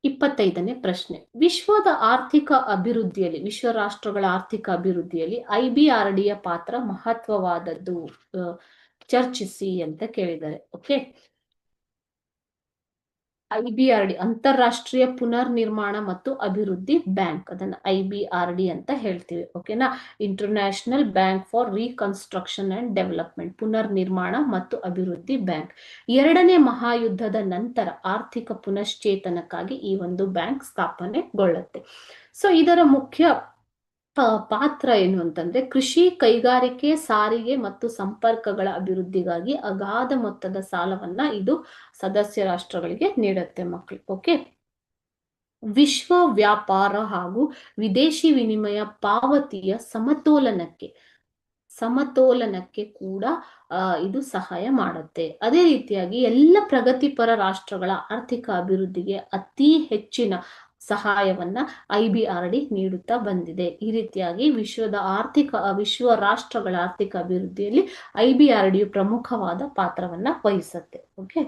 25ನೇ ಪ್ರಶ್ನೆ. ವಿಶ್ವದ ಆರ್ಥಿಕ ಅಭಿವೃದ್ಧಿಯಲ್ಲಿ, ವಿಶ್ವ ರಾಷ್ಟ್ರಗಳ ಆರ್ಥಿಕ ಅಭಿವೃದ್ಧಿಯಲ್ಲಿ IBRDಯ ಪಾತ್ರ ಮಹತ್ವವಾದದ್ದು, ಚರ್ಚಿಸಿ ಅಂತ ಕೇಳಿದ್ದಾರೆ. ಓಕೆ, IBRD ಅಂತಾರಾಷ್ಟ್ರೀಯ ಪುನರ್ ನಿರ್ಮಾಣ ಮತ್ತು ಅಭಿವೃದ್ಧಿ ಬ್ಯಾಂಕ್, ಅದನ್ನ IBRD ಅಂತ ಹೇಳ್ತೀವಿ. ಓಕೆನಾ, international bank for reconstruction and development, ಪುನರ್ ನಿರ್ಮಾಣ ಮತ್ತು ಅಭಿವೃದ್ಧಿ ಬ್ಯಾಂಕ್. ಎರಡನೇ ಮಹಾಯುದ್ಧದ ನಂತರ ಆರ್ಥಿಕ ಪುನಶ್ಚೇತನಕ್ಕಾಗಿ ಈ ಒಂದು ಬ್ಯಾಂಕ್ ಸ್ಥಾಪನೆಗೊಳ್ಳುತ್ತೆ. ಸೊ ಇದರ ಮುಖ್ಯ ಪಾತ್ರ ಏನು ಅಂತಂದ್ರೆ, ಕೃಷಿ, ಕೈಗಾರಿಕೆ, ಸಾರಿಗೆ ಮತ್ತು ಸಂಪರ್ಕಗಳ ಅಭಿವೃದ್ಧಿಗಾಗಿ ಅಗಾಧ ಮೊತ್ತದ ಸಾಲವನ್ನ ಇದು ಸದಸ್ಯ ರಾಷ್ಟ್ರಗಳಿಗೆ ನೀಡುತ್ತೆ ಮಕ್ಕಳು. ಓಕೆ, ವಿಶ್ವ ವ್ಯಾಪಾರ ಹಾಗೂ ವಿದೇಶಿ ವಿನಿಮಯ ಪಾವತಿಯ ಸಮತೋಲನಕ್ಕೆ ಕೂಡ ಇದು ಸಹಾಯ ಮಾಡುತ್ತೆ. ಅದೇ ರೀತಿಯಾಗಿ ಎಲ್ಲ ಪ್ರಗತಿಪರ ರಾಷ್ಟ್ರಗಳ ಆರ್ಥಿಕ ಅಭಿವೃದ್ಧಿಗೆ ಅತಿ ಹೆಚ್ಚಿನ ಸಹಾಯವನ್ನ IBRD ನೀಡುತ್ತಾ ಬಂದಿದೆ. ಈ ರೀತಿಯಾಗಿ ವಿಶ್ವ ರಾಷ್ಟ್ರಗಳ ಆರ್ಥಿಕ ಅಭಿವೃದ್ಧಿಯಲ್ಲಿ IBRD ಪ್ರಮುಖವಾದ ಪಾತ್ರವನ್ನ ವಹಿಸುತ್ತೆ. ಓಕೆ.